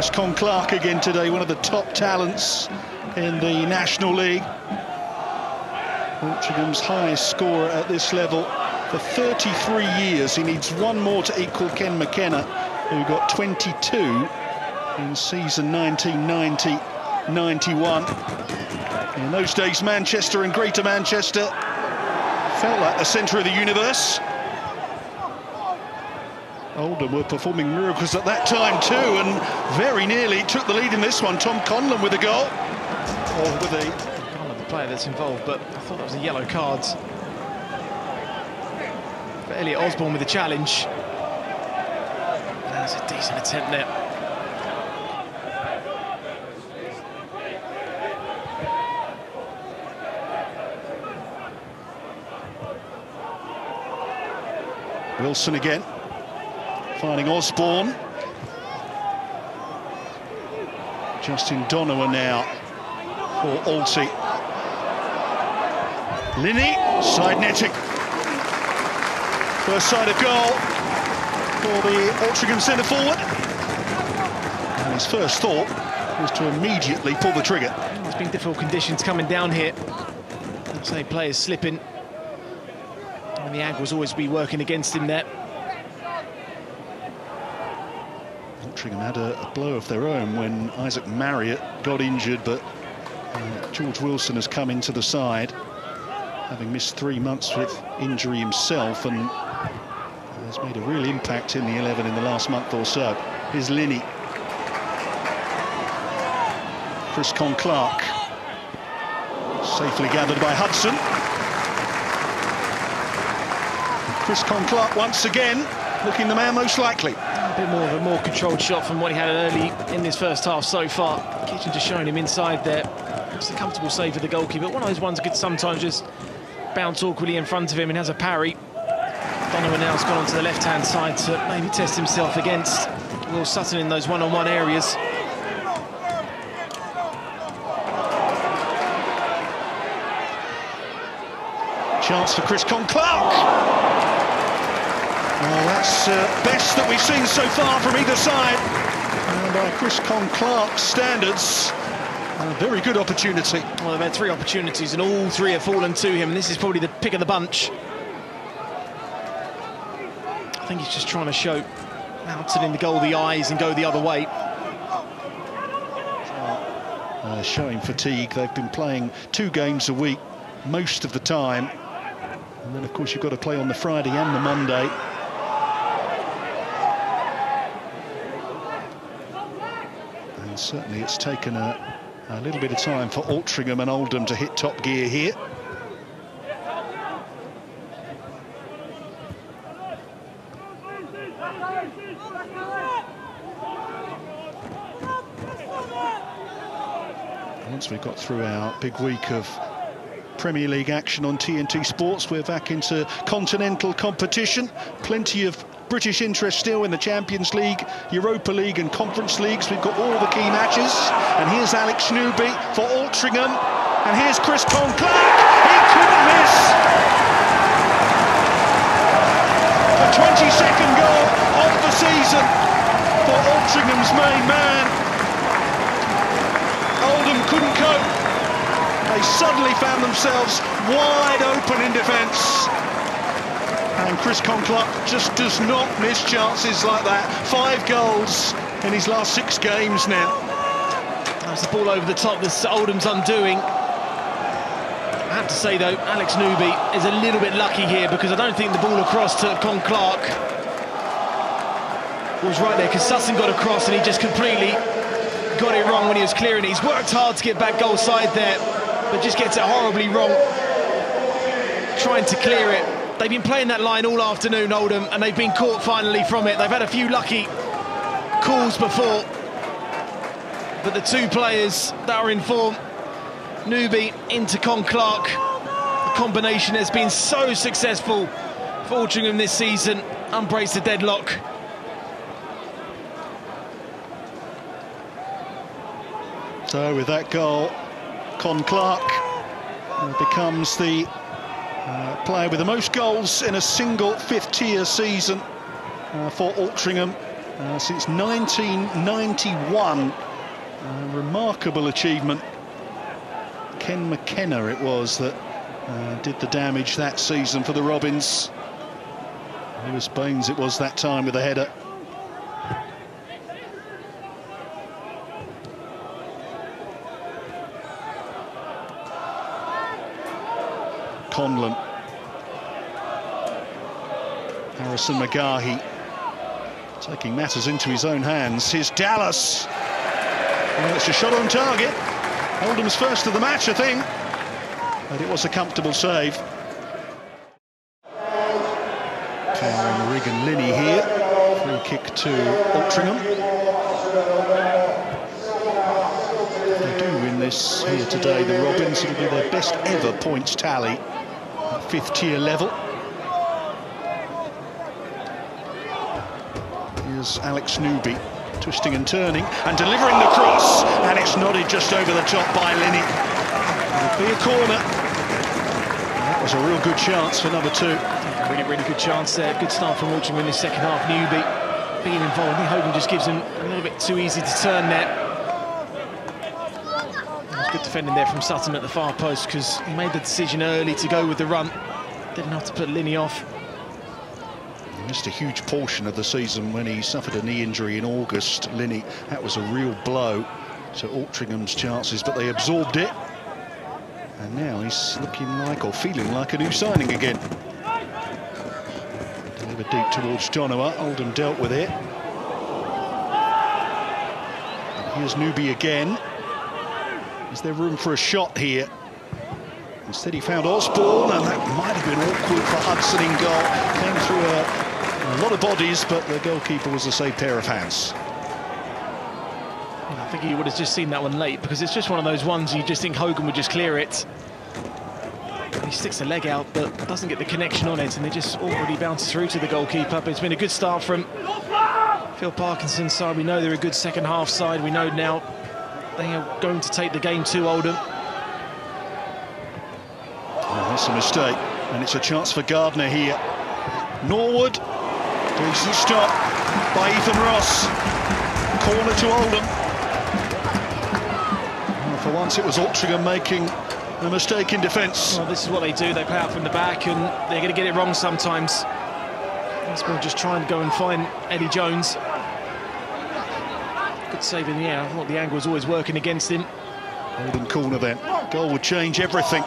Chris Conn-Clarke again today, one of the top talents in the National League. Altringham's highest scorer at this level for 33 years. He needs one more to equal Ken McKenna, who got 22 in season 1990-91. In those days, Manchester and Greater Manchester felt like the centre of the universe. Oldham were performing miracles at that time too, and very nearly took the lead in this one. Tom Conlon with a goal. Or with a... I don't know the player that's involved, but I thought that was a yellow card. For Elliot Osborne with the challenge. That was a decent attempt there. Wilson again, finding Osborne. Justin Donowa now for Alty. Linney, side netting. First sight of goal for the Altrincham centre forward. And his first thought was to immediately pull the trigger. It's been difficult conditions coming down here. I'd say players slipping. And the angles always be working against him there. Altrincham had a blow of their own when Isaac Marriott got injured, but George Wilson has come into the side, having missed 3 months with injury himself, and has made a real impact in the 11 in the last month or so. Here's Linney. Chris Conn-Clarke. Safely gathered by Hudson. Chris Conn-Clarke once again looking the man most likely. A bit more of a more controlled shot from what he had early in this first half so far. Kitchen just showing him inside there. It's a comfortable save for the goalkeeper. One of those ones could sometimes just bounce awkwardly in front of him and has a parry. Donovan now's gone onto the left-hand side to maybe test himself against Will Sutton in those one-on-one areas. Chance for Chris Conn-Clarke. Well, that's best that we've seen so far from either side. And by Chris Conn-Clarke's standards, a very good opportunity. Well, they've had 3 opportunities and all 3 have fallen to him, and this is probably the pick of the bunch. I think he's just trying to show Alton in the goal the eyes and go the other way. Showing fatigue. They've been playing 2 games a week most of the time. And then, of course, you've got to play on the Friday and the Monday. And certainly it's taken a little bit of time for Altrincham and Oldham to hit top gear here. Once we've got through our big week of Premier League action on TNT Sports, we're back into continental competition. Plenty of British interest still in the Champions League, Europa League and Conference Leagues. We've got all the key matches. And here's Alex Newby for Altrincham. And here's Chris Conn-Clarke. He couldn't miss. The 22nd goal of the season for Altrincham's main man. Oldham couldn't cope. They suddenly found themselves wide open in defence. And Chris Conn-Clarke just does not miss chances like that. 5 goals in his last 6 games now. That's the ball over the top that Oldham's undoing. I have to say, though, Alex Newby is a little bit lucky here, because I don't think the ball across to Conn-Clarke was right there, because Sutton got across and he just completely got it wrong when he was clearing it. He's worked hard to get back goal side there, but just gets it horribly wrong, trying to clear it. They've been playing that line all afternoon, Oldham, and they've been caught finally from it. They've had a few lucky calls before, but the 2 players that are in form, Newby into Conn-Clarke, the combination has been so successful for Altrincham this season. Unbreaks the deadlock. So with that goal, Conn-Clarke becomes the player with the most goals in a single 5th-tier season for Altrincham. since 1991. Remarkable achievement. Ken McKenna it was that did the damage that season for the Robins. Lewis Baines it was that time with a header. Conlon. Harrison McGahey taking matters into his own hands. Here's Dallas. Well, it's a shot on target. Oldham's first of the match, I think. But it was a comfortable save. Cameron Regan Linney here. Free kick to Altrincham. They do win this here today, the Robins. It'll be their best ever points tally at fifth tier level. Here's Alex Newby, twisting and turning and delivering the cross, and it's nodded just over the top by Linney. It'll be a corner. That was a real good chance for number 2. Really good chance there. Good start from Altrincham in the second half. Newby being involved. I think Hogan just gives him a little bit too easy to turn there. It was good defending there from Sutton at the far post, because he made the decision early to go with the run. Didn't have to put Linney off. He missed a huge portion of the season when he suffered a knee injury in August. Linney, that was a real blow to Altringham's chances, but they absorbed it. And now he's looking like, or feeling like, a new signing again. Delivered deep towards Donowa. Oldham dealt with it. And here's Newby again. Is there room for a shot here? Instead he found Osborne, and that might have been awkward for Hudson in goal. Came through a lot of bodies, but the goalkeeper was a safe pair of hands. I think he would have just seen that one late, because it's just one of those ones you just think Hogan would just clear it. He sticks the leg out, but doesn't get the connection on it, and it just already bounces through to the goalkeeper. But it's been a good start from Phil Parkinson's side. We know they're a good second half side. We know now they are going to take the game to Oldham. Oh, that's a mistake, and it's a chance for Gardner here. Norwood, decent stop by Ethan Ross. Corner to Oldham. Well, for once it was Altrincham making a mistake in defence. Well, this is what they do. They play out from the back, and they're going to get it wrong sometimes. Osborne just trying to go and find Eddie Jones. Good save in the air. I thought the angle was always working against him. Oldham corner then. Goal would change everything.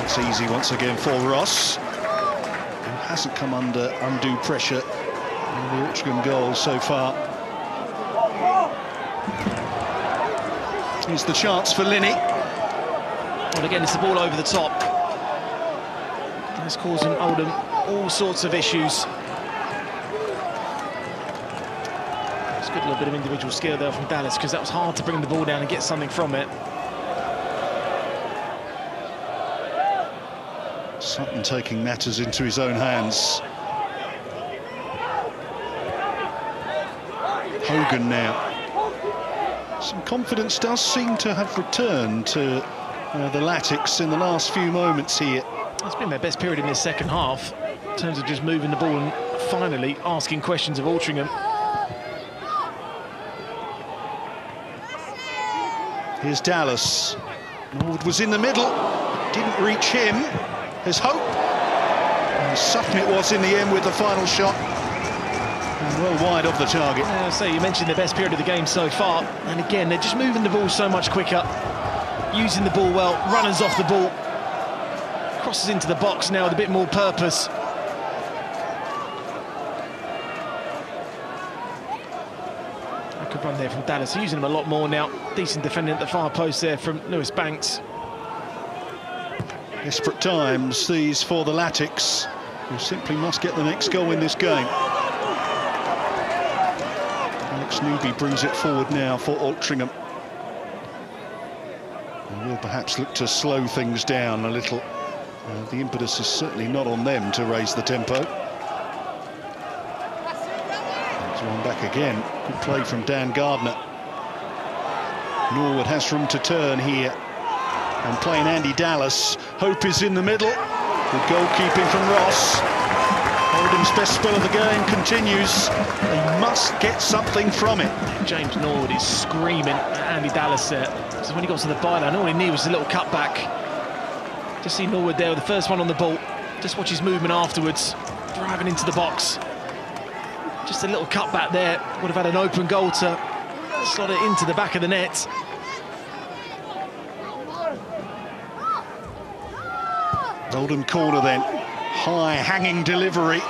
It's easy once again for Ross, who hasn't come under undue pressure in the Altrincham goal so far. Here's the chance for Linney. Well, again, it's the ball over the top. That's causing Oldham all sorts of issues. It's a good little bit of individual skill there from Dallas, because that was hard to bring the ball down and get something from it. Sutton taking matters into his own hands. Hogan now. Some confidence does seem to have returned to the Latics in the last few moments here. It's been their best period in this second half, in terms of just moving the ball and finally asking questions of Altrincham. Here's Dallas. Norwood was in the middle, didn't reach him. There's hope. And Sutton it was in the end with the final shot. And well wide of the target. I say, you mentioned the best period of the game so far, and again, they're just moving the ball so much quicker, using the ball well, runners off the ball, crosses into the box now with a bit more purpose. A good run there from Dallas, using them a lot more now. Decent defending at the far post there from Lewis Banks. Desperate times these for the Latics, who simply must get the next goal in this game. Alex Newby brings it forward now for Altrincham. And will perhaps look to slow things down a little. The impetus is certainly not on them to raise the tempo. There's one back again. Good play from Dan Gardner. Norwood has room to turn here. And playing Andy Dallas. Hope is in the middle. Good goalkeeping from Ross. Oldham's best spell of the game continues. They must get something from it. James Norwood is screaming at Andy Dallas there. So when he got to the byline, all he needed was a little cutback. Just see Norwood there with the first one on the ball. Just watch his movement afterwards, driving into the box. Just a little cutback there, would have had an open goal to slot it into the back of the net. Oldham corner then, high hanging delivery,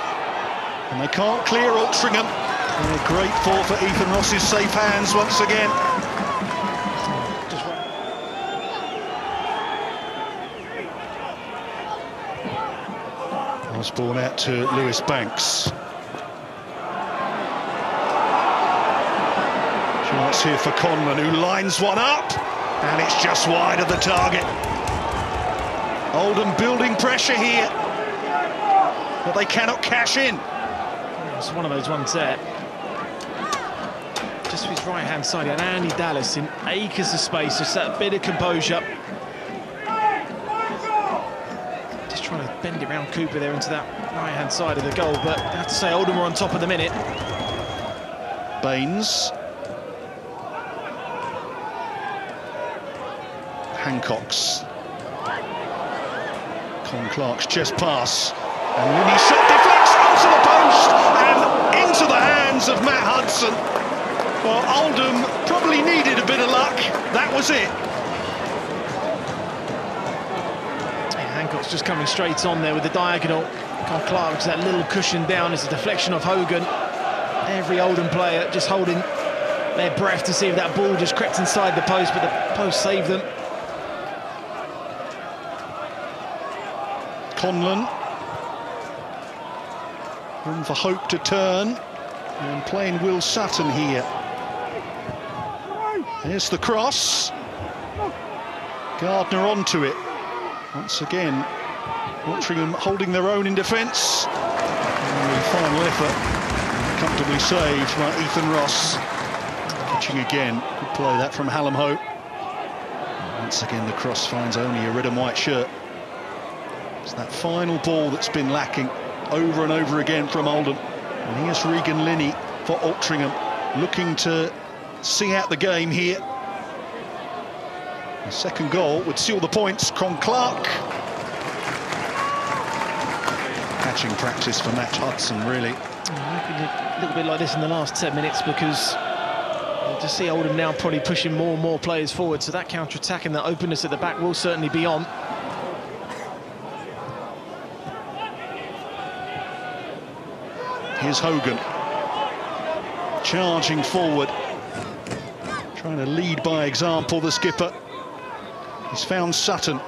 and they can't clear Altrincham. They're grateful for Ethan Ross's safe hands once again. Osborne out to Lewis Banks. Chance here for Conlon, who lines one up, and it's just wide of the target. Oldham building pressure here, but they cannot cash in. It's one of those ones there. Just with his right-hand side, he had Andy Dallas in acres of space, just that bit of composure. Just trying to bend it around Cooper there into that right-hand side of the goal, but I have to say Oldham were on top of the minute. Baines. Hancock's. Conn-Clarke's chest pass, and Linney's shot deflects onto the post and into the hands of Matt Hudson. Well, Oldham probably needed a bit of luck. That was it. Yeah, Hancock's just coming straight on there with the diagonal. Conn-Clarke, which is that little cushion down, is a deflection of Hogan. Every Oldham player just holding their breath to see if that ball just crept inside the post, but the post saved them. Conlon, room for hope to turn, and playing Will Sutton here. Here's the cross. Gardner onto it. Once again, Altrincham holding their own in defence. And the final effort, comfortably saved by Ethan Ross. Catching again, good play that from Hallam Hope. Once again, the cross finds only a red and white shirt. It's that final ball that's been lacking over and over again from Oldham. And here's Regan Linney for Altrincham, looking to see out the game here. The second goal would seal the points. Conn-Clarke. Catching practice for Matt Hudson, really. A little bit like this in the last 10 minutes, because to see Oldham now probably pushing more and more players forward, so that counter-attack and that openness at the back will certainly be on. Here's Hogan, charging forward, trying to lead by example, the skipper. He's found Sutton.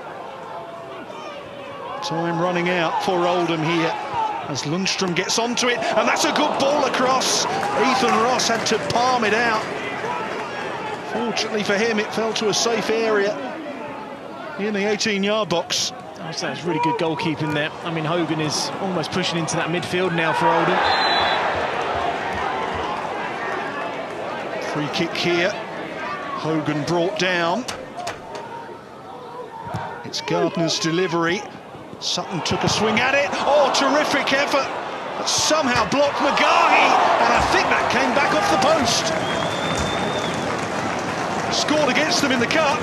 Time running out for Oldham here as Lundstrom gets onto it, and that's a good ball across. Ethan Ross had to palm it out. Fortunately for him, it fell to a safe area in the 18-yard box. I would say it's really good goalkeeping there. I mean, Hogan is almost pushing into that midfield now for Oldham. Free kick here. Hogan brought down. It's Gardner's delivery. Sutton took a swing at it. Oh, terrific effort. But somehow blocked McGahey. And I think that came back off the post. Scored against them in the cup.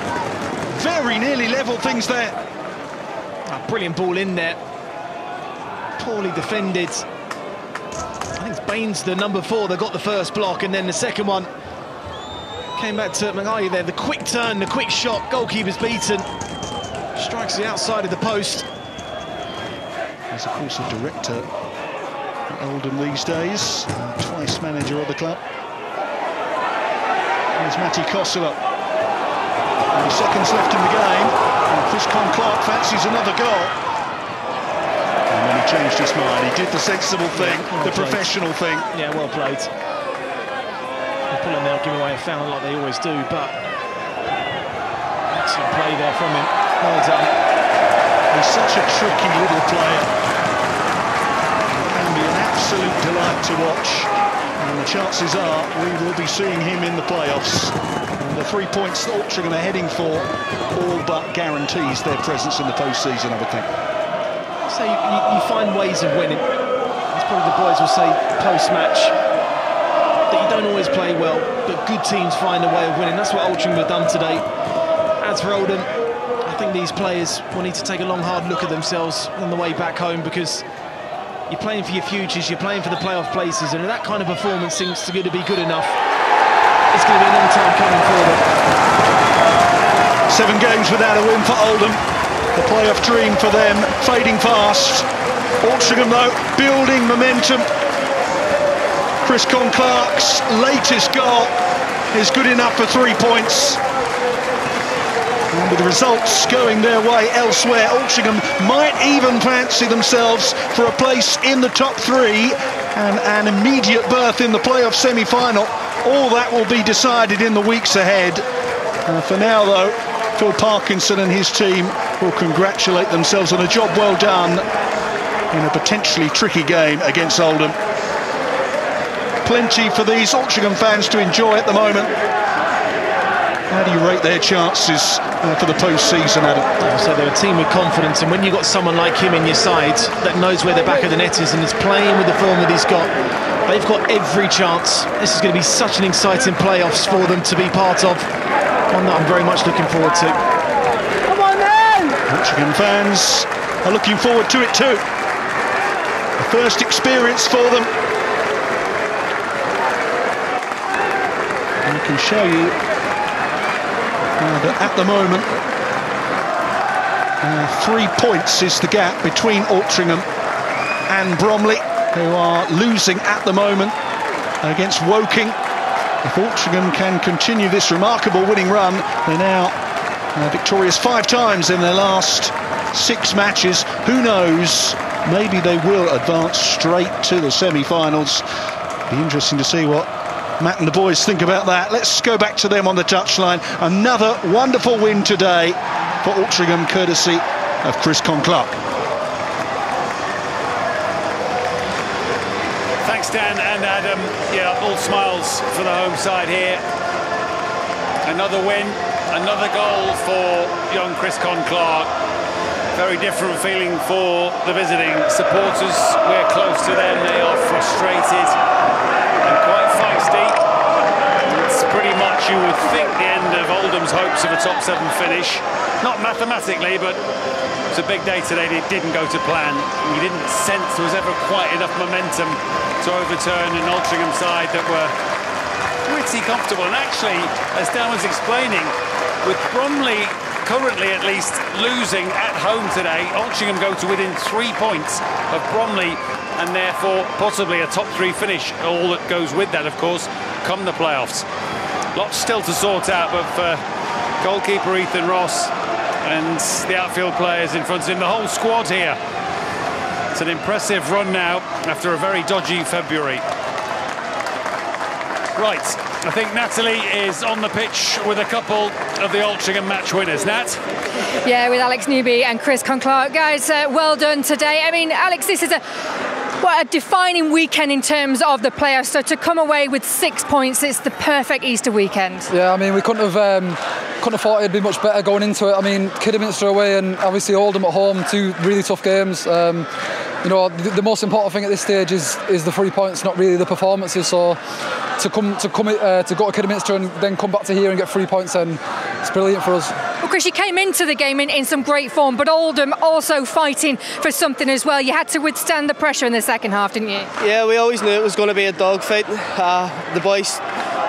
Very nearly level things there. A brilliant ball in there. Poorly defended. I think it's Baines, the number 4, that got the first block, and then the second one came back to McGahey there. The quick turn, the quick shot. Goalkeeper's beaten. Strikes the outside of the post. He's, of course, a director at Oldham these days. Twice manager of the club. Here's Matty Kossela. 20 seconds left in the game. And Chris Conn-Clarke fancies another goal. And then he changed his mind. He did the sensible thing, the professional thing. Yeah, well played. They're pulling out, giving away a foul like they always do, but excellent play there from him. Well done. He's such a tricky little player. It can be an absolute delight to watch. And the chances are we will be seeing him in the playoffs. And the 3 points that Altrincham are heading for all but guarantees their presence in the postseason, I would think. So you find ways of winning. It's probably the boys will say post-match, that you don't always play well, but good teams find a way of winning. That's what Altrincham have done today. As for Oldham, I think these players will need to take a long, hard look at themselves on the way back home, because you're playing for your futures, you're playing for the playoff places, and that kind of performance seems to be good enough. It's going to be a long time coming for them. 7 games without a win for Oldham. The playoff dream for them fading fast. Altrincham, though, building momentum. Conn-Clarke's latest goal is good enough for 3 points. And with the results going their way elsewhere, Altrincham might even fancy themselves for a place in the top 3 and an immediate berth in the playoff semi-final. All that will be decided in the weeks ahead. For now, though, Phil Parkinson and his team will congratulate themselves on a job well done in a potentially tricky game against Oldham. Plenty for these Altrincham fans to enjoy at the moment. How do you rate their chances for the post-season, Adam? So they're a team with confidence, and when you've got someone like him in your side that knows where the back of the net is and is playing with the form that he's got, they've got every chance. This is going to be such an exciting playoffs for them to be part of. One that I'm very much looking forward to. Come on then! Altrincham fans are looking forward to it too. The first experience for them. And I can show you that at the moment 3 points is the gap between Altrincham and Bromley, who are losing at the moment against Woking. If Altrincham can continue this remarkable winning run, they're now victorious 5 times in their last 6 matches. Who knows, maybe they will advance straight to the semi-finals. Be interesting to see what Matt and the boys think about that. Let's go back to them on the touchline. Another wonderful win today for Altrincham, courtesy of Conn-Clarke. Thanks, Dan and Adam. Yeah, all smiles for the home side here. Another win, another goal for young Conn-Clarke. Very different feeling for the visiting supporters. We're close to them. They are frustrated and quite feisty. It's pretty much, you would think, the end of Oldham's hopes of a top 7 finish. Not mathematically, but it's a big day today. It didn't go to plan. We didn't sense there was ever quite enough momentum to overturn an Altrincham side that were pretty comfortable. And actually, as Dan was explaining, with Bromley currently at least losing at home today, Altrincham go to within 3 points of Bromley, and therefore possibly a top 3 finish. All that goes with that, of course, come the playoffs. Lots still to sort out, but for goalkeeper Ethan Ross and the outfield players in front of him, the whole squad here, it's an impressive run now after a very dodgy February. Right, I think Natalie is on the pitch with a couple of the Altrincham match winners. Nat? Yeah, with Alex Newby and Conn-Clarke. Guys, well done today. I mean, Alex, this is a defining weekend in terms of the playoffs. So to come away with 6 points, it's the perfect Easter weekend. Yeah, I mean, we couldn't have thought it'd be much better going into it. I mean, Kidderminster away and obviously Oldham at home, 2 really tough games. You know, the most important thing at this stage is the 3 points, not really the performances. So to go to Kidderminster and then come back to here and get 3 points, then it's brilliant for us. Well, Chris, you came into the game in some great form, but Oldham also fighting for something as well. You had to withstand the pressure in the second half, didn't you? Yeah, we always knew it was going to be a dogfight. The boys,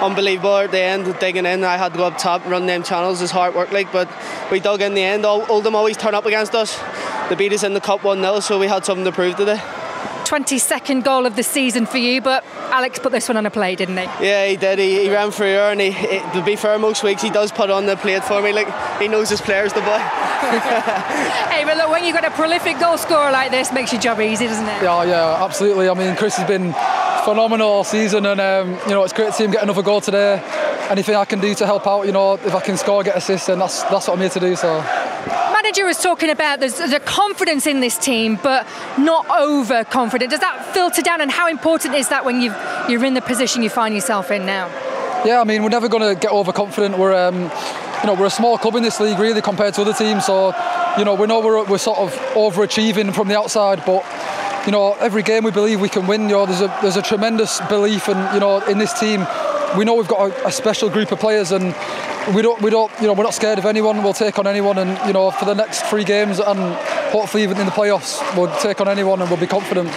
unbelievable at the end, digging in. I had to go up top and run them channels. It's hard work, but we dug in the end. Oldham always turn up against us. They beat us in the cup 1-0, so we had something to prove today. 22nd goal of the season for you, but Alex put this one on a plate, didn't he? Yeah, he did. He ran through here, and to be fair, most weeks he does put on the plate for me. Like, he knows his players, the boy. Hey, but look, when you've got a prolific goal scorer like this, makes your job easy, doesn't it? Yeah, absolutely. I mean, Chris has been phenomenal all season, and you know, it's great to see him get another goal today. Anything I can do to help out, you know, if I can score, get assists, then that's what I'm here to do. So. Manager was talking about there's the confidence in this team, but not overconfident. Does that filter down, and how important is that when you're in the position you find yourself in now? Yeah, I mean, we're never going to get overconfident. We're a small club in this league, really, compared to other teams. So, you know we're sort of overachieving from the outside, but you know, every game we believe we can win. You know, there's a tremendous belief, and you know, in this team, we know we've got a special group of players, and we don't, you know, we're not scared of anyone. We'll take on anyone, and you know, for the next 3 games, and hopefully even in the playoffs, we'll take on anyone, and we'll be confident.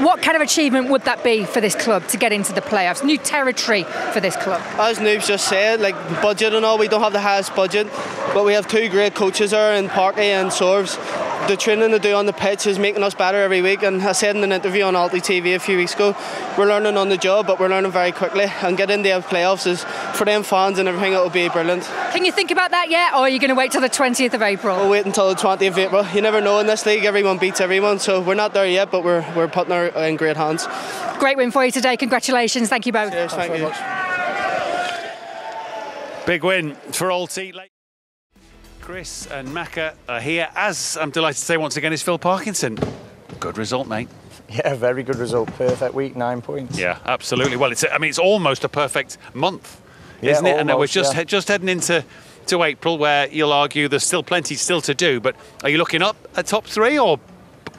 What kind of achievement would that be for this club to get into the playoffs? New territory for this club. As Noobs just said, like budget and all, we don't have the highest budget, but we have 2 great coaches there in Parky and Sorves. The training they do on the pitch is making us better every week, and I said in an interview on Alty TV a few weeks ago, we're learning on the job, but we're learning very quickly, and getting the playoffs is, for them fans and everything, it will be brilliant. Can you think about that yet, or are you going to wait till the 20th of April? We'll wait until the 20th of April. You never know in this league, everyone beats everyone, so we're not there yet, but we're putting our in great hands. Great win for you today, congratulations, thank you both. Cheers, thank you. Much. Big win for Alty. Chris and Macca are here, as I'm delighted to say once again is Phil Parkinson. Good result, mate. Yeah, very good result. Perfect week, 9 points. Yeah, absolutely. Well, it's almost a perfect month, isn't it? Almost, and we're just heading into April, where you'll argue there's still plenty still to do. But are you looking up at top 3 or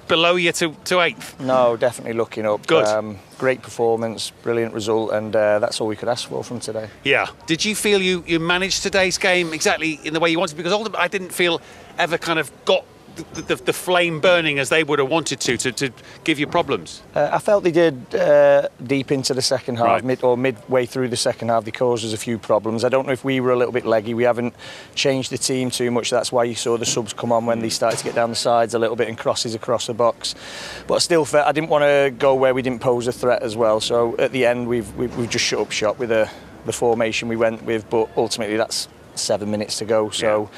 below you to 8th? No, definitely looking up. Good. Great performance, brilliant result, and that's all we could ask for from today. Yeah. Did you feel you managed today's game exactly in the way you wanted? Because Oldham, I didn't feel ever kind of got the flame burning as they would have wanted to give you problems. I felt they did deep into the second half, Right. midway through the second half. They caused us a few problems. I don't know if we were a little bit leggy. We haven't changed the team too much. That's why you saw the subs come on when they started to get down the sides a little bit and crosses across the box. But I still felt I didn't want to go where we didn't pose a threat as well. So at the end, we've just shut up shop with the formation we went with. But ultimately, that's 7 minutes to go, so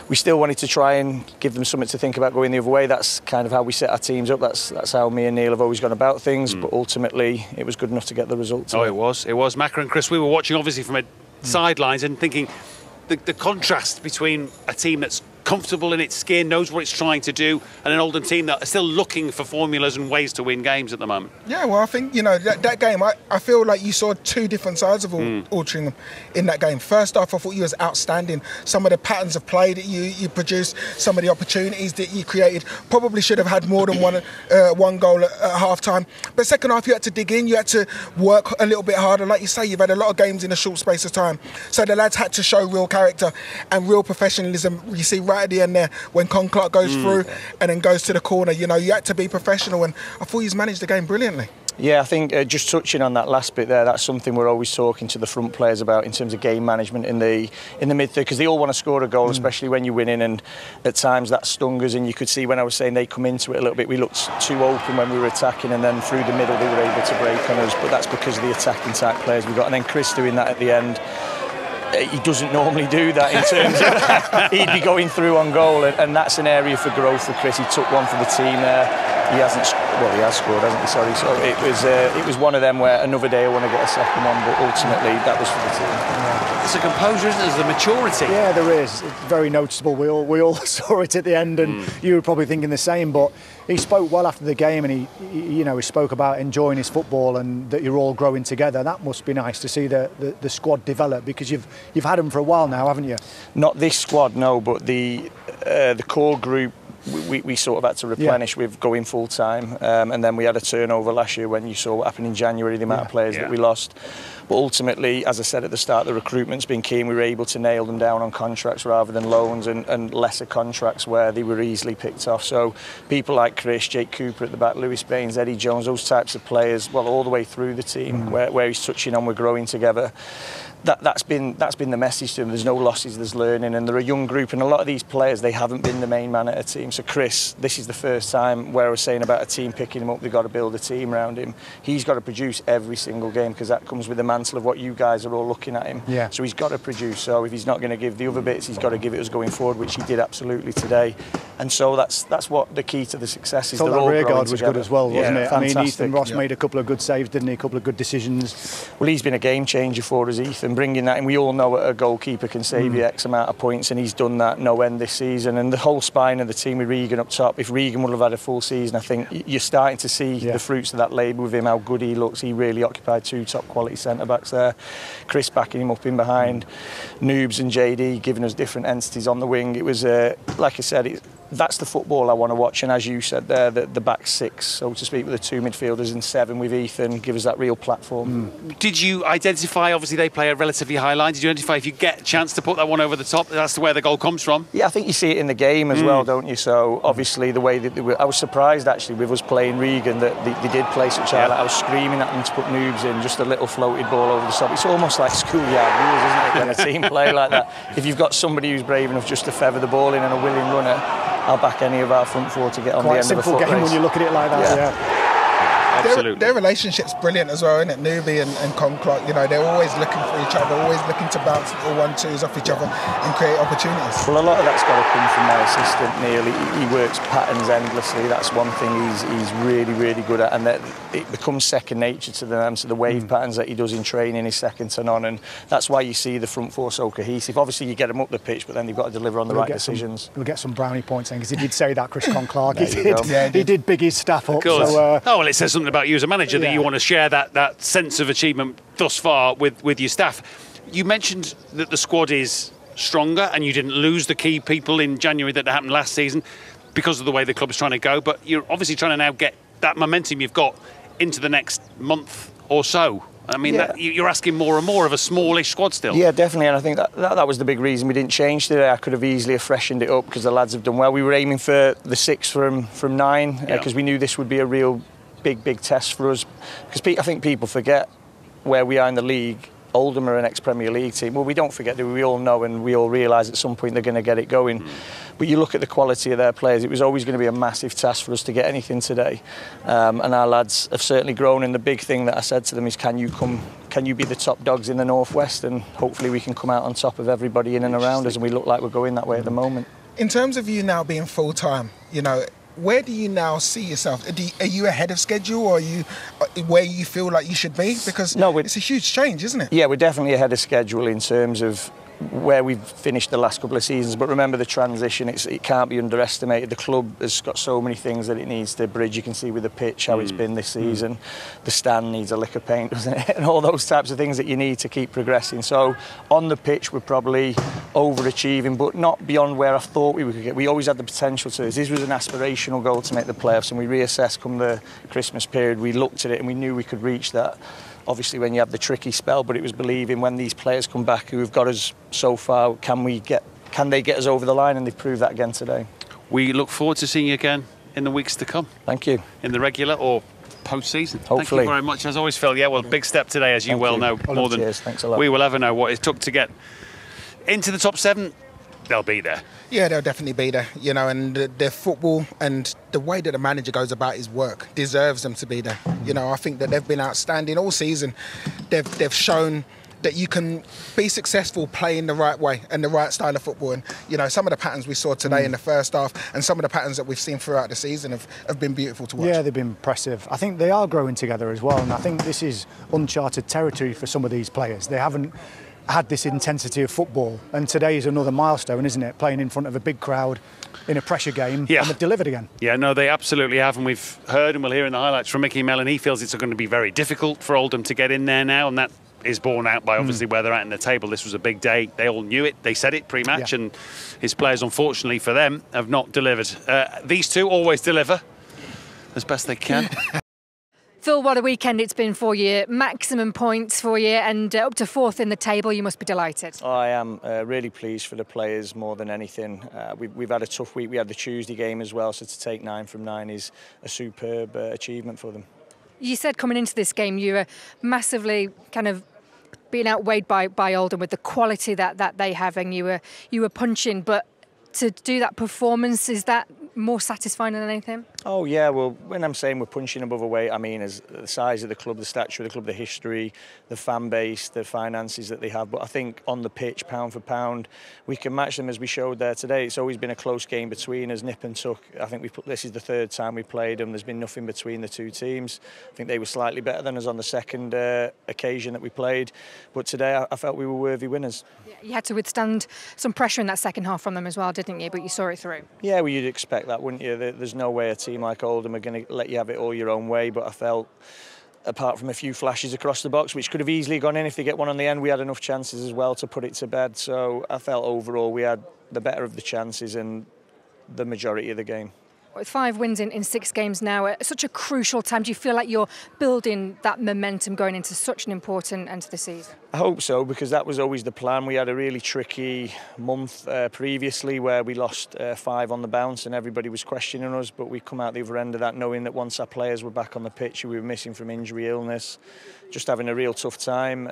we still wanted to try and give them something to think about going the other way. That's kind of how we set our teams up. That's how me and Neil have always gone about things. But ultimately, it was good enough to get the result today. Oh, it was. Macca and Chris, we were watching obviously from a sidelines and thinking the contrast between a team that's comfortable in its skin, knows what it's trying to do, and an Oldham team that are still looking for formulas and ways to win games at the moment. Yeah, well, I think, you know, that game, I feel like you saw 2 different sides of Altrincham in that game. First off, I thought you was outstanding. Some of the patterns of play that you produced, some of the opportunities that you created, probably should have had more than one goal at half-time. But second half, you had to dig in, you had to work a little bit harder. Like you say, you've had a lot of games in a short space of time. So the lads had to show real character and real professionalism. You see right at the end there, when Conn-Clarke goes through and then goes to the corner, you know, you had to be professional, and I thought he's managed the game brilliantly. Yeah, I think just touching on that last bit there, that's something we're always talking to the front players about in terms of game management in the mid third, because they all want to score a goal, especially when you're winning, and at times that stung us. And you could see when I was saying they come into it a little bit, we looked too open when we were attacking, and then through the middle they were able to break on us. But that's because of the attacking type players we've got. And then Chris doing that at the end. He doesn't normally do that in terms of he'd be going through on goal, and that's an area for growth for Chris. He took one for the team there. He hasn't, well, he has scored, hasn't he? Sorry. So it was one of them where another day I want to get a second one, but ultimately that was for the team. Yeah. It's a composure, isn't it? There's the maturity. Yeah, there is. It's very noticeable. We all saw it at the end, and you were probably thinking the same. But he spoke well after the game, and he spoke about enjoying his football and that you're all growing together. That must be nice to see the squad develop, because you've had them for a while now, haven't you? Not this squad, no, but the core group. We sort of had to replenish with going full time, and then we had a turnover last year when you saw what happened in January, the amount of players that we lost. But ultimately, as I said at the start, the recruitment's been key, and we were able to nail them down on contracts rather than loans and lesser contracts where they were easily picked off. So people like Chris, Jake Cooper at the back, Lewis Baines, Eddie Jones, those types of players, well, all the way through the team where he's touching on, we're growing together. That's been the message to him. There's no losses, there's learning, and they're a young group, and a lot of these players, they haven't been the main man at a team. So Chris, this is the first time where I was saying about a team picking him up, they've got to build a team around him. He's got to produce every single game, because that comes with the mantle of what you guys are all looking at him. Yeah. So he's got to produce. So if he's not going to give the other bits, he's got to give it us going forward, which he did absolutely today. And so that's what the key to the success is. So that rear guard was good as well, wasn't it? Fantastic. I mean, Ethan Ross made a couple of good saves, didn't he? A couple of good decisions. Well, he's been a game changer for us, Ethan, bringing that in. We all know a goalkeeper can save you X amount of points, and he's done that no end this season. And the whole spine of the team with Regan up top, if Regan would have had a full season, I think you're starting to see the fruits of that labour with him, how good he looks. He really occupied 2 top quality centre-backs there. Chris backing him up in behind. Noobs and JD giving us different entities on the wing. It was, like I said, that's the football I want to watch. And as you said there, the back six, so to speak, with the two midfielders and seven with Ethan, give us that real platform. Did you identify, obviously they play a relatively high line, did you identify if you get a chance to put that one over the top, that's where the goal comes from? Yeah, I think you see it in the game as well, don't you? So obviously the way that they were, I was surprised actually with us playing Regan that they did play such high line. I was screaming at them to put noobs in, just a little floated ball over the top. It's almost like schoolyard rules, isn't it, when a team play like that? If you've got somebody who's brave enough just to feather the ball in and a willing runner, I'll back any of our front four to get on the end of a foot race. Quite simple game when you look at it like that, yeah. Absolutely. Their relationship's brilliant as well, isn't it? Newby and Conn-Clarke, you know, they're always looking for each other, always looking to bounce little 1-2s off each other and create opportunities. Well, a lot of that's got to come from my assistant, Neil. He works patterns endlessly. That's one thing he's really, really good at, and that it becomes second nature to them. So the wave patterns that he does in training is second to none, and that's why you see the front four so cohesive. Obviously, you get them up the pitch, but then they've got to deliver on the right decisions. We'll get some brownie points in, because he did say that, Chris Conn-Clarke. He did big his staff up. So, well, it says something about you as a manager that you want to share that sense of achievement thus far with your staff. You mentioned that the squad is stronger and you didn't lose the key people in January that happened last season because of the way the club's trying to go, but you're obviously trying to now get that momentum you've got into the next month or so. I mean, you're asking more and more of a smallish squad still. Yeah, definitely, and I think that was the big reason we didn't change today. I could have easily freshened it up because the lads have done well. We were aiming for the 6 from 9 because we knew this would be a real big test for us, because I think people forget where we are in the league. Oldham are an ex-Premier League team. Well, we don't forget that. We all know and we all realise at some point they're going to get it going. But you look at the quality of their players, it was always going to be a massive task for us to get anything today. And our lads have certainly grown, and the big thing that I said to them is, can you be the top dogs in the North West, and hopefully we can come out on top of everybody in and around us, and we look like we're going that way at the moment. In terms of you now being full-time, you know, where do you now see yourself? Are you ahead of schedule, or are you where you feel like you should be? Because it's a huge change, isn't it? Yeah, we're definitely ahead of schedule in terms of where we've finished the last couple of seasons, but remember the transition, it can't be underestimated. The club has got so many things that it needs to bridge. You can see with the pitch how it's been this season. The stand needs a lick of paint, doesn't it? And all those types of things that you need to keep progressing. So on the pitch we're probably overachieving, but not beyond where I thought we could get. We always had the potential to. This was an aspirational goal to make the playoffs, and we reassessed come the Christmas period. We looked at it and we knew we could reach that. Obviously when you have the tricky spell, but it was believing when these players come back who have got us so far, can they get us over the line, and they've proved that again today. We look forward to seeing you again in the weeks to come. Thank you. In the regular or post-season. Hopefully. Thank you very much as always, Phil. Yeah, well, big step today, as you well know, more than Thanks a lot. We will ever know what it took to get into the top 7. They'll be there. Yeah, they'll definitely be there, you know, and their football and the way that the manager goes about his work deserves them to be there. You know, I think that they've been outstanding all season. They've shown that you can be successful playing the right way and the right style of football. And, you know, some of the patterns we saw today in the first half and some of the patterns that we've seen throughout the season have been beautiful to watch. Yeah, they've been impressive. I think they are growing together as well, and I think this is uncharted territory for some of these players. They haven't had this intensity of football, and today is another milestone, isn't it? Playing in front of a big crowd in a pressure game, and they've delivered again. Yeah, no, they absolutely have, and we've heard and we'll hear in the highlights from Mickey Mellon. He feels it's going to be very difficult for Oldham to get in there now, and that is borne out by obviously where they're at in the table. This was a big day. They all knew it. They said it pre-match, and his players, unfortunately for them, have not delivered. These two always deliver as best they can. Phil, what a weekend it's been for you. Maximum points for you, and up to 4th in the table. You must be delighted. I am really pleased for the players more than anything. We've had a tough week. We had the Tuesday game as well, so to take 9 from 9 is a superb achievement for them. You said coming into this game you were massively kind of being outweighed by Oldham with the quality that they have, and you were punching, but to do that performance, is that more satisfying than anything? Oh yeah, well, when I'm saying we're punching above our weight, I mean as the size of the club, the stature of the club, the history, the fan base, the finances that they have. But I think on the pitch, pound for pound, we can match them as we showed there today. It's always been a close game between us, nip and tuck. I think this is the 3rd time we played them. There's been nothing between the two teams. I think they were slightly better than us on the second occasion that we played. But today I felt we were worthy winners. Yeah, you had to withstand some pressure in that second half from them as well, didn't you? But you saw it through. Yeah, well, you'd expect that, wouldn't you? There's no way a team like Oldham are going to let you have it all your own way, but I felt, apart from a few flashes across the box, which could have easily gone in if they get one on the end, we had enough chances as well to put it to bed. So I felt overall we had the better of the chances, and the majority of the game. With 5 wins in 6 games now, at such a crucial time, do you feel like you're building that momentum going into such an important end to the season? I hope so, because that was always the plan. We had a really tricky month previously where we lost 5 on the bounce and everybody was questioning us, but we come out the other end of that knowing that once our players were back on the pitch, we were missing from injury, illness, just having a real tough time.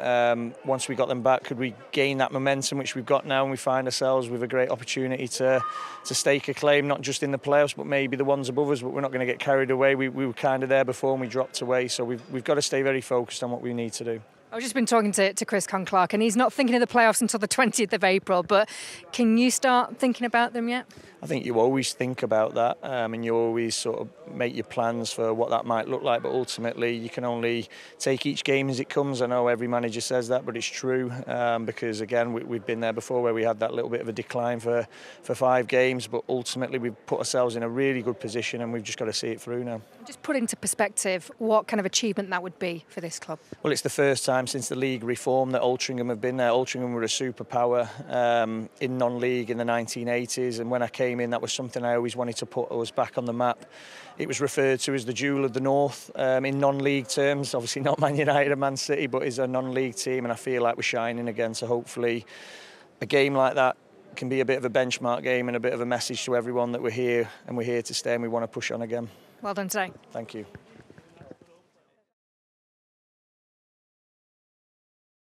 Once we got them back, could we gain that momentum which we've got now, and we find ourselves with a great opportunity to stake a claim, not just in the playoffs but maybe the ones above us, but we're not going to get carried away. We were kind of there before and we dropped away, so we've got to stay very focused on what we need to do. I've just been talking to Chris Conn-Clarke, and he's not thinking of the playoffs until the 20th of April, but can you start thinking about them yet? I think you always think about that, and you always sort of make your plans for what that might look like, but ultimately you can only take each game as it comes. I know every manager says that, but it's true, because again we've been there before where we had that little bit of a decline for 5 games, but ultimately we've put ourselves in a really good position and we've just got to see it through now. Just put into perspective what kind of achievement that would be for this club. Well, it's the first time since the league reform that Altrincham have been there. Altrincham were a superpower in non-league in the 1980s, and when I came in, that was something I always wanted to put us back on the map. It was referred to as the Jewel of the North in non-league terms, obviously not Man United and Man City, but is a non-league team, and I feel like we're shining again, so hopefully a game like that can be a bit of a benchmark game and a bit of a message to everyone that we're here and we're here to stay and we want to push on again. Well done today. Thank you.